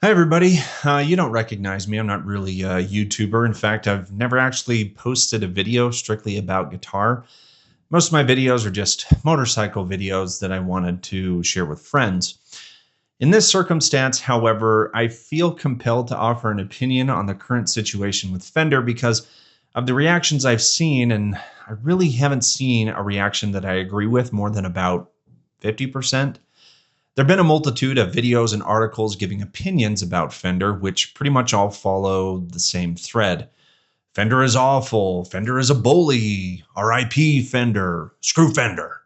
Hi, everybody. You don't recognize me. I'm not really a YouTuber. In fact, I've never actually posted a video strictly about guitar. Most of my videos are just motorcycle videos that I wanted to share with friends. In this circumstance, however, I feel compelled to offer an opinion on the current situation with Fender because of the reactions I've seen, and I really haven't seen a reaction that I agree with more than about 50%. There have been a multitude of videos and articles giving opinions about Fender, which pretty much all follow the same thread. Fender is awful. Fender is a bully. RIP Fender. Screw Fender.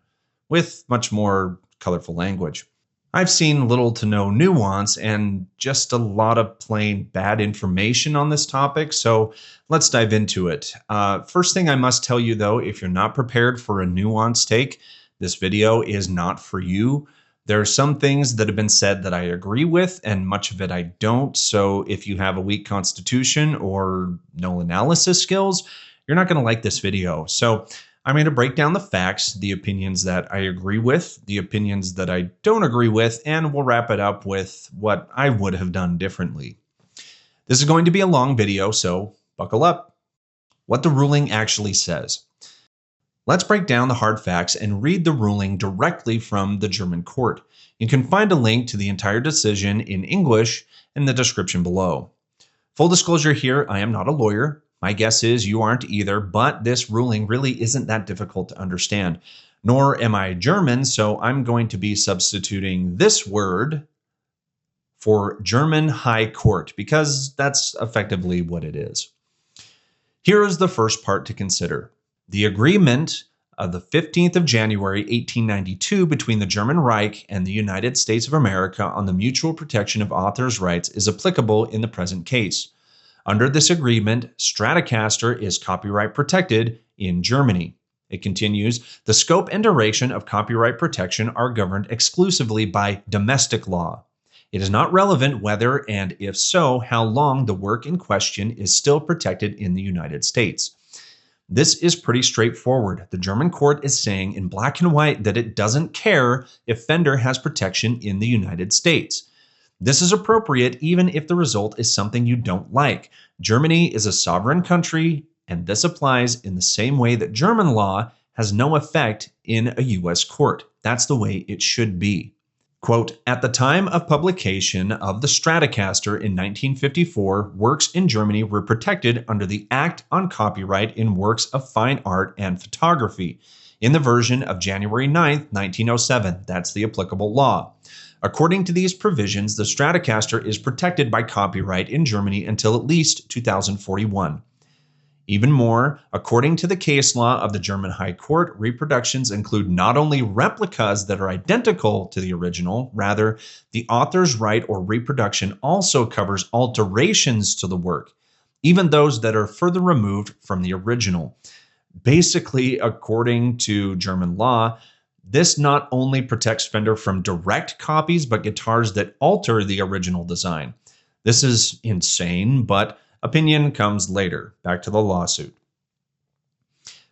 With much more colorful language. I've seen little to no nuance and just a lot of plain bad information on this topic, so let's dive into it. First thing I must tell you, though, if you're not prepared for a nuanced take, this video is not for you. There are some things that have been said that I agree with, and much of it I don't. So if you have a weak constitution or no analysis skills, you're not going to like this video. So I'm going to break down the facts, the opinions that I agree with, the opinions that I don't agree with, and we'll wrap it up with what I would have done differently. This is going to be a long video, so buckle up. What the ruling actually says. Let's break down the hard facts and read the ruling directly from the German court. You can find a link to the entire decision in English in the description below. Full disclosure here, I am not a lawyer. My guess is you aren't either, but this ruling really isn't that difficult to understand. Nor am I German, so I'm going to be substituting this word for German High Court because that's effectively what it is. Here is the first part to consider. The agreement of the 15th of January, 1892 between the German Reich and the United States of America on the mutual protection of authors' rights is applicable in the present case. Under this agreement, Stratocaster is copyright protected in Germany. It continues, the scope and duration of copyright protection are governed exclusively by domestic law. It is not relevant whether, and if so, how long the work in question is still protected in the United States. This is pretty straightforward. The German court is saying in black and white that it doesn't care if Fender has protection in the United States. This is appropriate even if the result is something you don't like. Germany is a sovereign country, and this applies in the same way that German law has no effect in a U.S. court. That's the way it should be. Quote, at the time of publication of the Stratocaster in 1954, works in Germany were protected under the Act on Copyright in Works of Fine Art and Photography, in the version of January 9, 1907. That's the applicable law. According to these provisions, the Stratocaster is protected by copyright in Germany until at least 2041. Even more, according to the case law of the German High Court, reproductions include not only replicas that are identical to the original, rather, the author's right or reproduction also covers alterations to the work, even those that are further removed from the original. Basically, according to German law, this not only protects Fender from direct copies, but guitars that alter the original design. This is insane, but opinion comes later. Back to the lawsuit.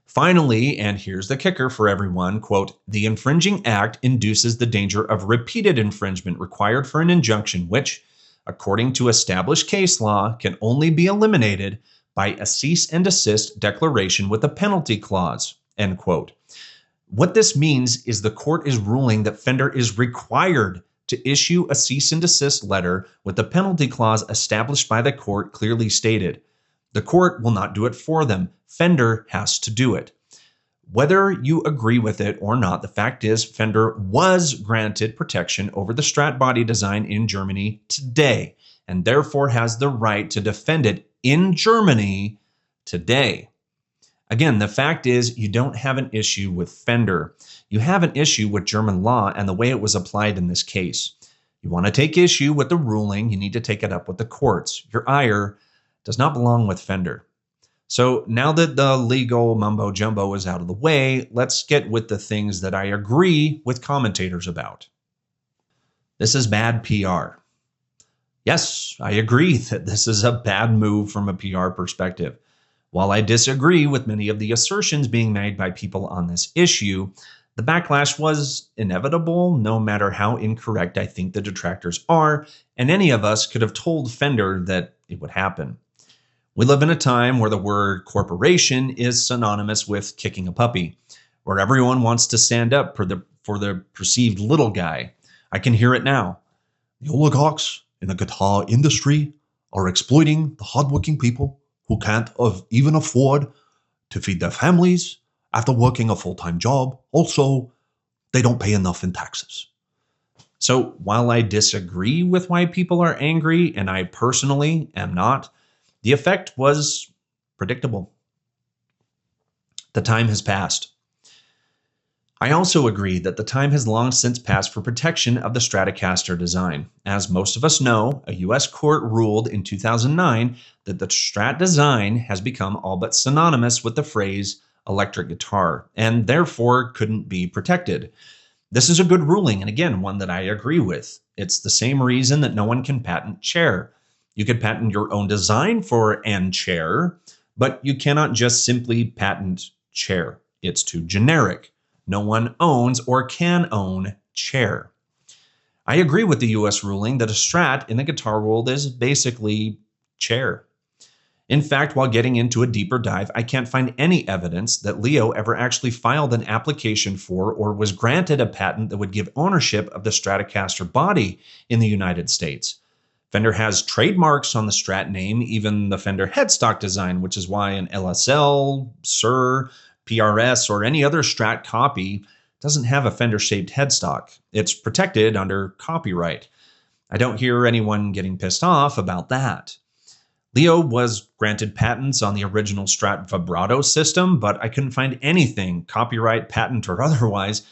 Finally, and here's the kicker for everyone, quote, the infringing act induces the danger of repeated infringement required for an injunction which, according to established case law, can only be eliminated by a cease and desist declaration with a penalty clause, end quote. What this means is the court is ruling that Fender is required to issue a cease and desist letter with the penalty clause established by the court clearly stated. The court will not do it for them. Fender has to do it. Whether you agree with it or not, the fact is Fender was granted protection over the Strat body design in Germany today, and therefore has the right to defend it in Germany today. Again, the fact is you don't have an issue with Fender. You have an issue with German law and the way it was applied in this case. You want to take issue with the ruling, you need to take it up with the courts. Your ire does not belong with Fender. So now that the legal mumbo jumbo is out of the way, let's get with the things that I agree with commentators about. This is bad PR. Yes, I agree that this is a bad move from a PR perspective. While I disagree with many of the assertions being made by people on this issue, The backlash was inevitable, no matter how incorrect I think the detractors are, and any of us could have told Fender that it would happen. We live in a time where the word corporation is synonymous with kicking a puppy, where everyone wants to stand up for the perceived little guy. I can hear it now. The oligarchs in the guitar industry are exploiting the hardworking people who can't even afford to feed their families after working a full-time job. Also, they don't pay enough in taxes. So while I disagree with why people are angry, and I personally am not, the effect was predictable. The time has passed. I also agree that the time has long since passed for protection of the Stratocaster design. As most of us know, a US court ruled in 2009 that the Strat design has become all but synonymous with the phrase electric guitar, and therefore couldn't be protected. This is a good ruling, and again, one that I agree with. It's the same reason that no one can patent chair. You could patent your own design for an chair, but you cannot just simply patent chair. It's too generic. No one owns or can own chair. I agree with the US ruling that a Strat in the guitar world is basically chair. In fact, while getting into a deeper dive, I can't find any evidence that Leo ever actually filed an application for or was granted a patent that would give ownership of the Stratocaster body in the United States. Fender has trademarks on the Strat name, even the Fender headstock design, which is why an LSL, SIR, PRS, or any other Strat copy doesn't have a Fender-shaped headstock. It's protected under copyright. I don't hear anyone getting pissed off about that. Leo was granted patents on the original Strat vibrato system, but I couldn't find anything, copyright, patent, or otherwise,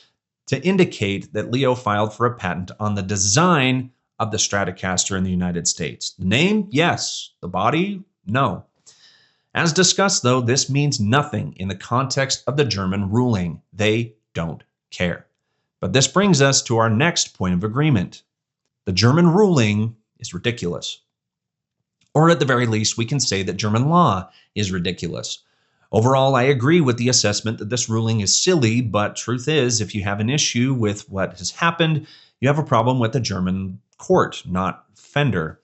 to indicate that Leo filed for a patent on the design of the Stratocaster in the United States. The name, yes. The body, no. As discussed, though, this means nothing in the context of the German ruling. They don't care. But this brings us to our next point of agreement. The German ruling is ridiculous. Or at the very least, we can say that German law is ridiculous. Overall, I agree with the assessment that this ruling is silly, but truth is, if you have an issue with what has happened, you have a problem with the German court, not Fender.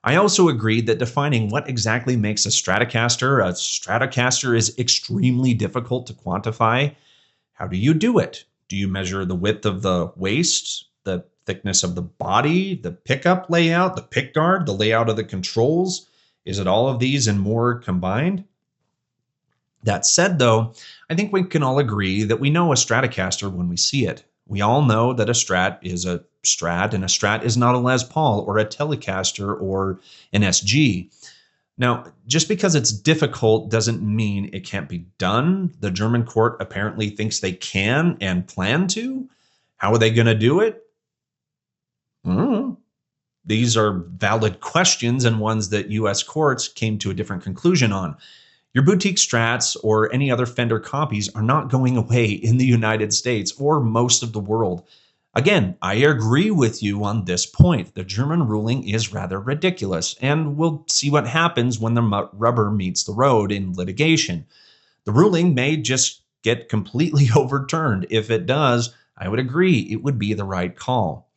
I also agree that defining what exactly makes a Stratocaster is extremely difficult to quantify. How do you do it? Do you measure the width of the waist, the thickness of the body, the pickup layout, the pickguard, the layout of the controls? Is it all of these and more combined? That said, though, I think we can all agree that we know a Stratocaster when we see it. We all know that a Strat is a Strat, and a Strat is not a Les Paul or a Telecaster or an SG. Now, just because it's difficult doesn't mean it can't be done. The German court apparently thinks they can and plan to. How are they going to do it? These are valid questions and ones that US courts came to a different conclusion on. Your boutique Strats or any other Fender copies are not going away in the United States or most of the world. Again, I agree with you on this point. The German ruling is rather ridiculous, and we'll see what happens when the rubber meets the road in litigation. The ruling may just get completely overturned. If it does, I would agree it would be the right call.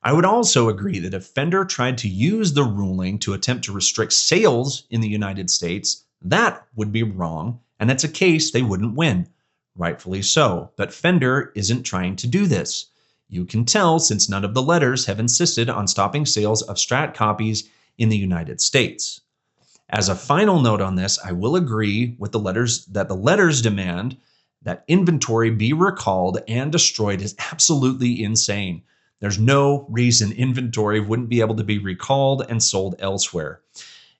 I would also agree that if Fender tried to use the ruling to attempt to restrict sales in the United States, that would be wrong, and it's a case they wouldn't win. Rightfully so, but Fender isn't trying to do this. You can tell since none of the letters have insisted on stopping sales of Strat copies in the United States. As a final note on this, I will agree with the letters that the letters demand that inventory be recalled and destroyed is absolutely insane. There's no reason inventory wouldn't be able to be recalled and sold elsewhere.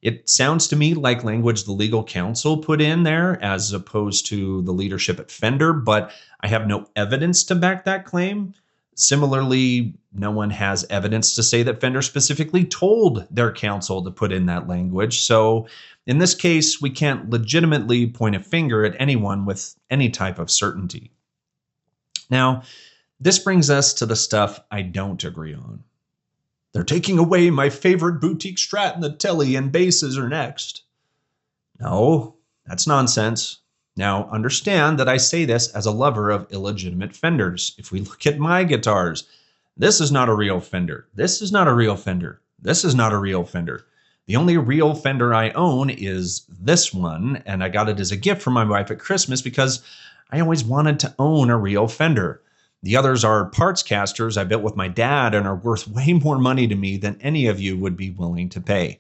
It sounds to me like language the legal counsel put in there as opposed to the leadership at Fender, but I have no evidence to back that claim. Similarly, no one has evidence to say that Fender specifically told their counsel to put in that language. So in this case, we can't legitimately point a finger at anyone with any type of certainty. Now, this brings us to the stuff I don't agree on. They're taking away my favorite boutique Strat, and the telly and basses are next. No, that's nonsense. Now, understand that I say this as a lover of illegitimate Fenders. If we look at my guitars, this is not a real Fender. This is not a real Fender. This is not a real Fender. The only real Fender I own is this one, and I got it as a gift from my wife at Christmas because I always wanted to own a real Fender. The others are parts casters I built with my dad and are worth way more money to me than any of you would be willing to pay.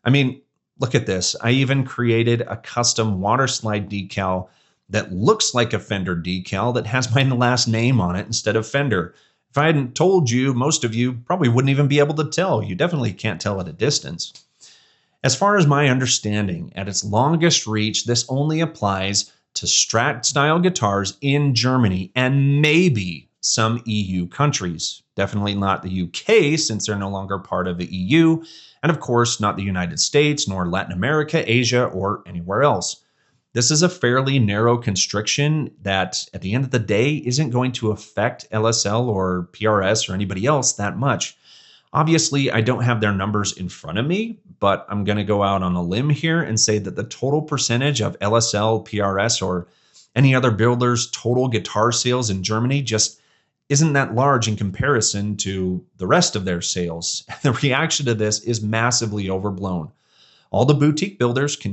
I mean, look at this. I even created a custom water slide decal that looks like a Fender decal that has my last name on it instead of Fender. If I hadn't told you, most of you probably wouldn't even be able to tell. You definitely can't tell at a distance. As far as my understanding, at its longest reach, this only applies to Strat-style guitars in Germany and maybe some EU countries. Definitely not the UK, since they're no longer part of the EU, and of course not the United States, nor Latin America, Asia, or anywhere else. This is a fairly narrow constriction that, at the end of the day, isn't going to affect LSL or PRS or anybody else that much. Obviously, I don't have their numbers in front of me, but I'm going to go out on a limb here and say that the total percentage of LSL, PRS, or any other builder's total guitar sales in Germany just isn't that large in comparison to the rest of their sales. The reaction to this is massively overblown. All the boutique builders can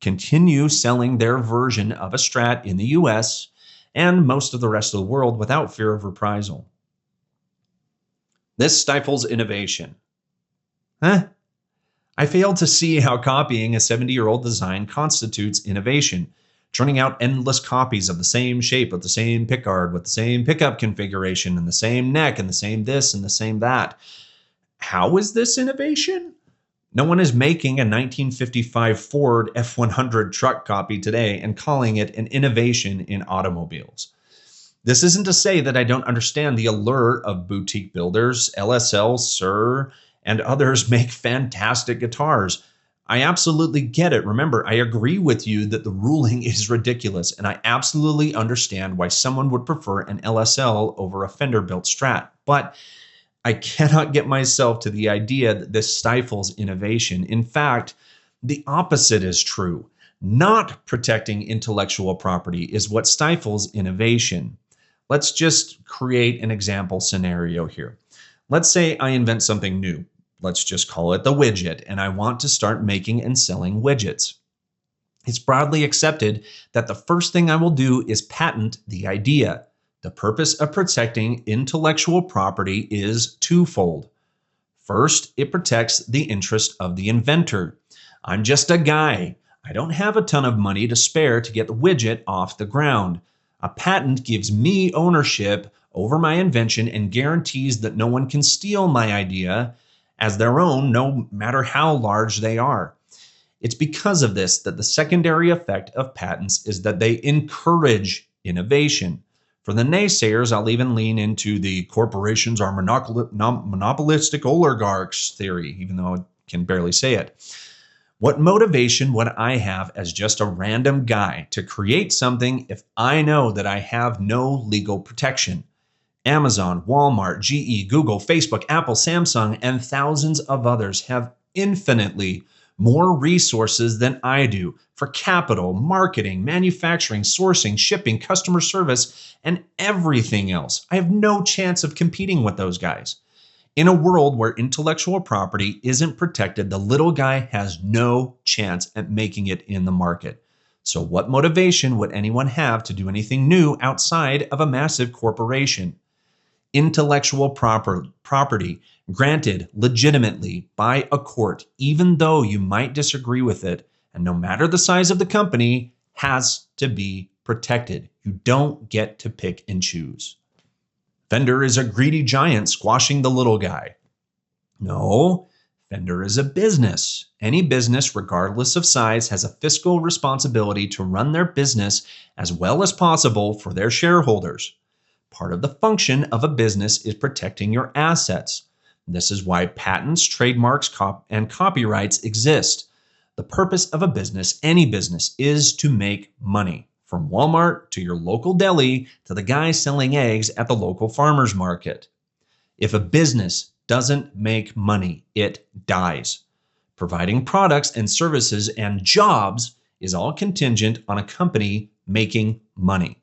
continue selling their version of a Strat in the US and most of the rest of the world without fear of reprisal. This stifles innovation. I failed to see how copying a 70-year-old design constitutes innovation, churning out endless copies of the same shape with the same pickguard, with the same pickup configuration and the same neck and the same this and the same that. How is this innovation? No one is making a 1955 Ford F-100 truck copy today and calling it an innovation in automobiles. This isn't to say that I don't understand the allure of boutique builders. LSL, Sir, and others make fantastic guitars. I absolutely get it. Remember, I agree with you that the ruling is ridiculous, and I absolutely understand why someone would prefer an LSL over a Fender-built Strat. But I cannot get myself to the idea that this stifles innovation. In fact, the opposite is true. Not protecting intellectual property is what stifles innovation. Let's just create an example scenario here. Let's say I invent something new. Let's just call it the widget, and I want to start making and selling widgets. It's broadly accepted that the first thing I will do is patent the idea. The purpose of protecting intellectual property is twofold. First, it protects the interest of the inventor. I'm just a guy. I don't have a ton of money to spare to get the widget off the ground. A patent gives me ownership over my invention and guarantees that no one can steal my idea as their own, no matter how large they are. It's because of this that the secondary effect of patents is that they encourage innovation. For the naysayers, I'll even lean into the corporations are monopolistic oligarchs theory, even though I can barely say it. What motivation would I have as just a random guy to create something if I know that I have no legal protection? Amazon, Walmart, GE, Google, Facebook, Apple, Samsung, and thousands of others have infinitely more resources than I do for capital, marketing, manufacturing, sourcing, shipping, customer service, and everything else. I have no chance of competing with those guys. In a world where intellectual property isn't protected, the little guy has no chance at making it in the market. So what motivation would anyone have to do anything new outside of a massive corporation? Intellectual property granted legitimately by a court, even though you might disagree with it, and no matter the size of the company, has to be protected. You don't get to pick and choose. Fender is a greedy giant squashing the little guy. No, Fender is a business. Any business, regardless of size, has a fiscal responsibility to run their business as well as possible for their shareholders. Part of the function of a business is protecting your assets. This is why patents, trademarks, and copyrights exist. The purpose of a business, any business, is to make money. From Walmart to your local deli to the guy selling eggs at the local farmer's market. If a business doesn't make money, it dies. Providing products and services and jobs is all contingent on a company making money.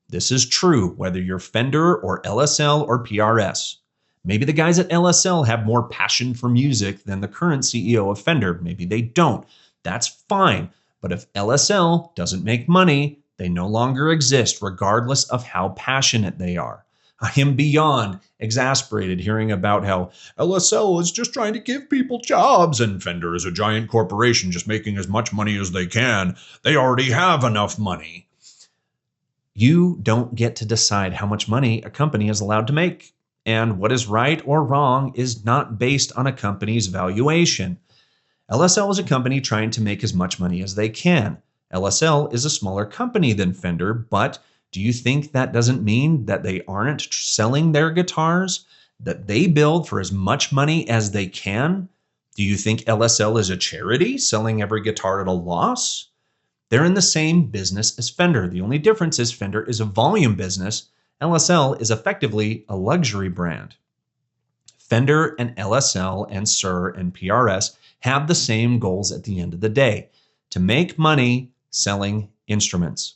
This is true whether you're Fender or LSL or PRS. Maybe the guys at LSL have more passion for music than the current CEO of Fender. Maybe they don't. That's fine. But if LSL doesn't make money, they no longer exist, regardless of how passionate they are. I am beyond exasperated hearing about how LSL is just trying to give people jobs and Fender is a giant corporation just making as much money as they can. They already have enough money. You don't get to decide how much money a company is allowed to make. And what is right or wrong is not based on a company's valuation. LSL is a company trying to make as much money as they can. LSL is a smaller company than Fender, but do you think that doesn't mean that they aren't selling their guitars, that they build for as much money as they can? Do you think LSL is a charity selling every guitar at a loss? They're in the same business as Fender. The only difference is Fender is a volume business. LSL is effectively a luxury brand. Fender and LSL and SUR and PRS have the same goals at the end of the day, to make money selling instruments.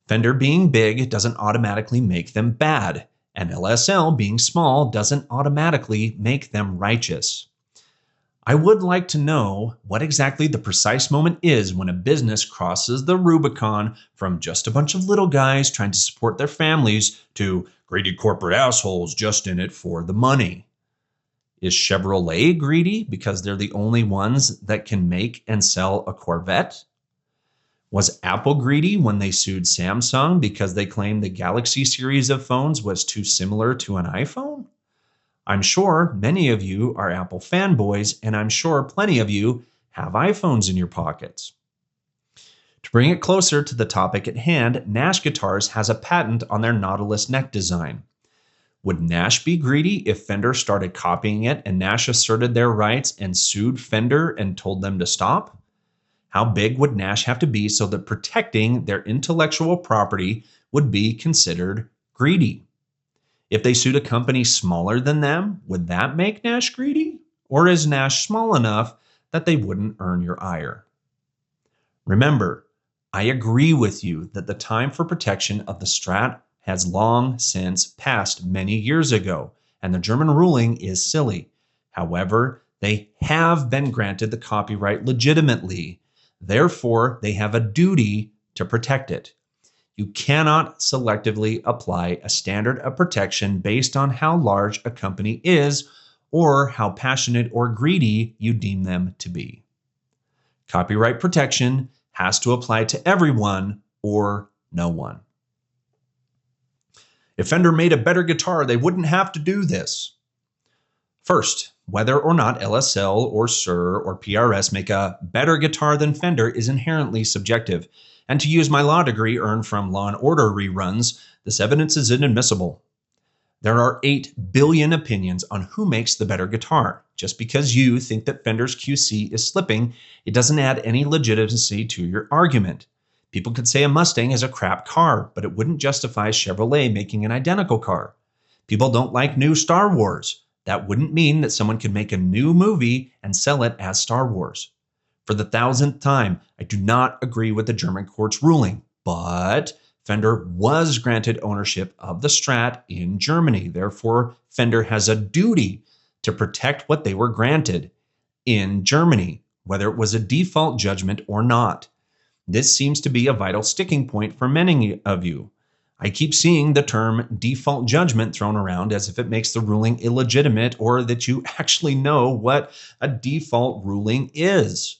Fender being big doesn't automatically make them bad, and LSL being small doesn't automatically make them righteous. I would like to know what exactly the precise moment is when a business crosses the Rubicon from just a bunch of little guys trying to support their families to greedy corporate assholes just in it for the money. Is Chevrolet greedy because they're the only ones that can make and sell a Corvette? Was Apple greedy when they sued Samsung because they claimed the Galaxy series of phones was too similar to an iPhone? I'm sure many of you are Apple fanboys, and I'm sure plenty of you have iPhones in your pockets. To bring it closer to the topic at hand, Nash Guitars has a patent on their Nautilus neck design. Would Nash be greedy if Fender started copying it and Nash asserted their rights and sued Fender and told them to stop? How big would Nash have to be so that protecting their intellectual property would be considered greedy? If they sued a company smaller than them, would that make Nash greedy? Or is Nash small enough that they wouldn't earn your ire? Remember, I agree with you that the time for protection of the Strat has long since passed many years ago, and the German ruling is silly. However, they have been granted the copyright legitimately. Therefore, they have a duty to protect it. You cannot selectively apply a standard of protection based on how large a company is or how passionate or greedy you deem them to be. Copyright protection has to apply to everyone or no one. If Fender made a better guitar, they wouldn't have to do this. First, whether or not LSL or SUR or PRS make a better guitar than Fender is inherently subjective. And to use my law degree earned from Law and Order reruns, this evidence is inadmissible. There are 8 billion opinions on who makes the better guitar. Just because you think that Fender's QC is slipping, it doesn't add any legitimacy to your argument. People could say a Mustang is a crap car, but it wouldn't justify Chevrolet making an identical car. People don't like new Star Wars. That wouldn't mean that someone could make a new movie and sell it as Star Wars. For the 1,000th time, I do not agree with the German court's ruling, but Fender was granted ownership of the Strat in Germany. Therefore, Fender has a duty to protect what they were granted in Germany, whether it was a default judgment or not. This seems to be a vital sticking point for many of you. I keep seeing the term default judgment thrown around as if it makes the ruling illegitimate or that you actually know what a default ruling is.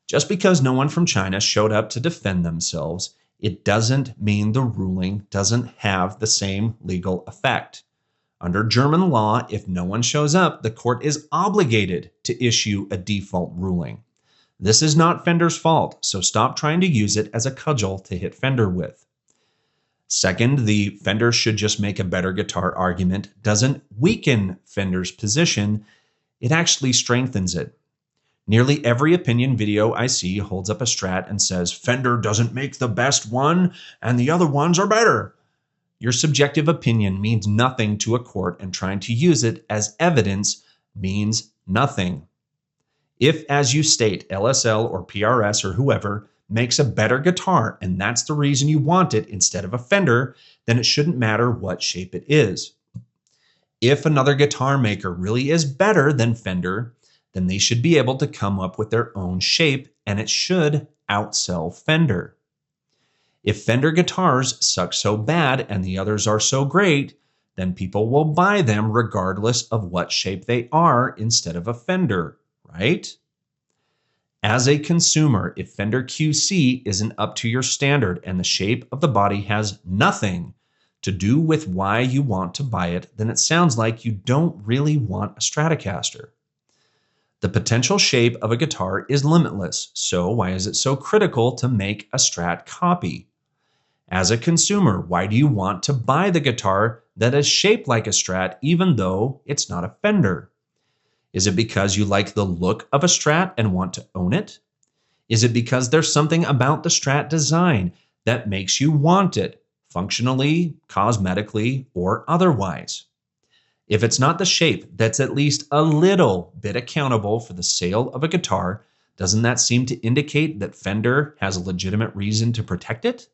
Just because no one from China showed up to defend themselves, it doesn't mean the ruling doesn't have the same legal effect. Under German law, if no one shows up, the court is obligated to issue a default ruling. This is not Fender's fault, so stop trying to use it as a cudgel to hit Fender with. Second, the Fender should just make a better guitar argument doesn't weaken Fender's position, it actually strengthens it. Nearly every opinion video I see holds up a Strat and says, Fender doesn't make the best one and the other ones are better. Your subjective opinion means nothing to a court, and trying to use it as evidence means nothing. If, as you state, LSL or PRS or whoever makes a better guitar and that's the reason you want it instead of a Fender, then it shouldn't matter what shape it is. If another guitar maker really is better than Fender, then they should be able to come up with their own shape and it should outsell Fender. If Fender guitars suck so bad and the others are so great, then people will buy them regardless of what shape they are instead of a Fender, right? As a consumer, if Fender QC isn't up to your standard and the shape of the body has nothing to do with why you want to buy it, then it sounds like you don't really want a Stratocaster. The potential shape of a guitar is limitless, so why is it so critical to make a Strat copy? As a consumer, why do you want to buy the guitar that is shaped like a Strat even though it's not a Fender? Is it because you like the look of a Strat and want to own it? Is it because there's something about the Strat design that makes you want it, functionally, cosmetically, or otherwise? If it's not the shape that's at least a little bit accountable for the sale of a guitar, doesn't that seem to indicate that Fender has a legitimate reason to protect it?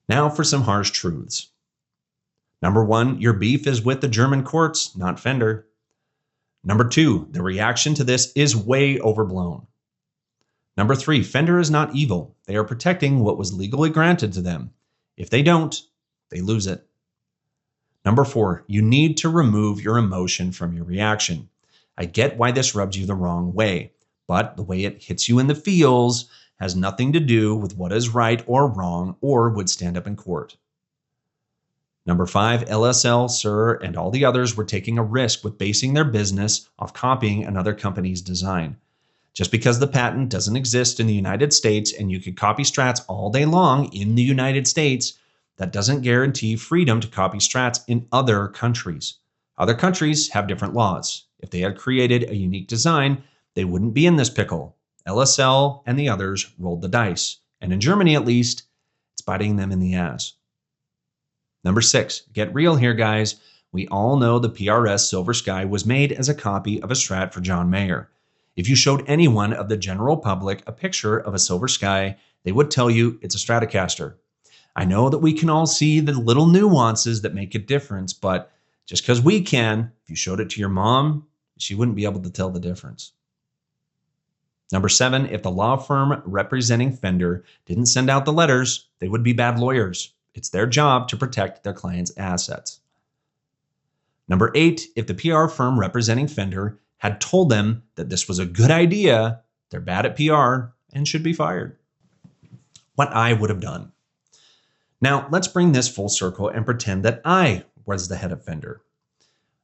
Now for some harsh truths. Number 1, your beef is with the German courts, not Fender. Number 2, the reaction to this is way overblown. Number 3, Fender is not evil. They are protecting what was legally granted to them. If they don't, they lose it. Number 4, you need to remove your emotion from your reaction. I get why this rubs you the wrong way, but the way it hits you in the feels has nothing to do with what is right or wrong or would stand up in court. Number 5, LSL, Sir, and all the others were taking a risk with basing their business off copying another company's design. Just because the patent doesn't exist in the United States and you could copy Strats all day long in the United States, that doesn't guarantee freedom to copy Strats in other countries. Other countries have different laws. If they had created a unique design, they wouldn't be in this pickle. LSL and the others rolled the dice. And in Germany, at least, it's biting them in the ass. Number 6, get real here, guys. We all know the PRS Silver Sky was made as a copy of a Strat for John Mayer. If you showed anyone of the general public a picture of a Silver Sky, they would tell you it's a Stratocaster. I know that we can all see the little nuances that make a difference, but just because we can, if you showed it to your mom, she wouldn't be able to tell the difference. Number 7, if the law firm representing Fender didn't send out the letters, they would be bad lawyers. It's their job to protect their clients' assets. Number 8, if the PR firm representing Fender had told them that this was a good idea, they're bad at PR and should be fired. What I would have done. Now, let's bring this full circle and pretend that I was the head of Fender.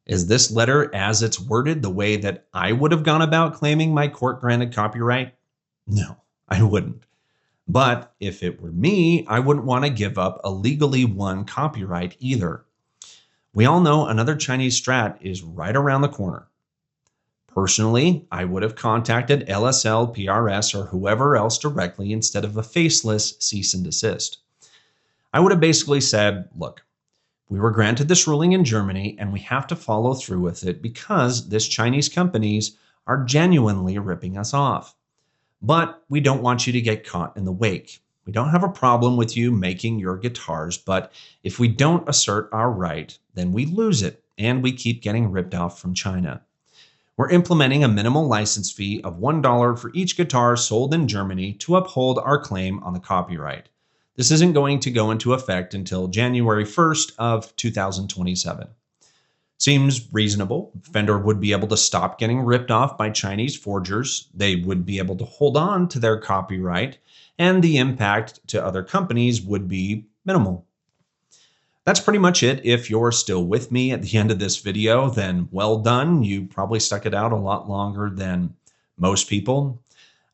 Is this letter, as it's worded, the way that I would have gone about claiming my court-granted copyright? No, I wouldn't. But if it were me, I wouldn't want to give up a legally won copyright either. We all know another Chinese Strat is right around the corner. Personally, I would have contacted LSL, PRS, or whoever else directly instead of a faceless cease and desist. I would have basically said, look, we were granted this ruling in Germany and we have to follow through with it because this Chinese companies are genuinely ripping us off. But we don't want you to get caught in the wake. We don't have a problem with you making your guitars, but if we don't assert our right, then we lose it and we keep getting ripped off from China. We're implementing a minimal license fee of $1 for each guitar sold in Germany to uphold our claim on the copyright. This isn't going to go into effect until January 1st of 2027. Seems reasonable. Fender would be able to stop getting ripped off by Chinese forgers. They would be able to hold on to their copyright, and the impact to other companies would be minimal. That's pretty much it. If you're still with me at the end of this video, then well done. You probably stuck it out a lot longer than most people.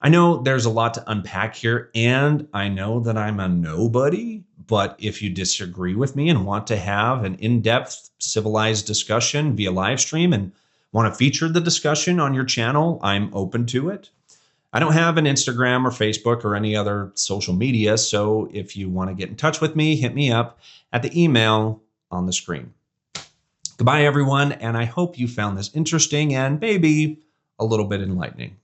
I know there's a lot to unpack here, and I know that I'm a nobody, but if you disagree with me and want to have an in-depth, civilized discussion via live stream and want to feature the discussion on your channel, I'm open to it. I don't have an Instagram or Facebook or any other social media, so if you want to get in touch with me, hit me up at the email on the screen. Goodbye, everyone, and I hope you found this interesting and maybe a little bit enlightening.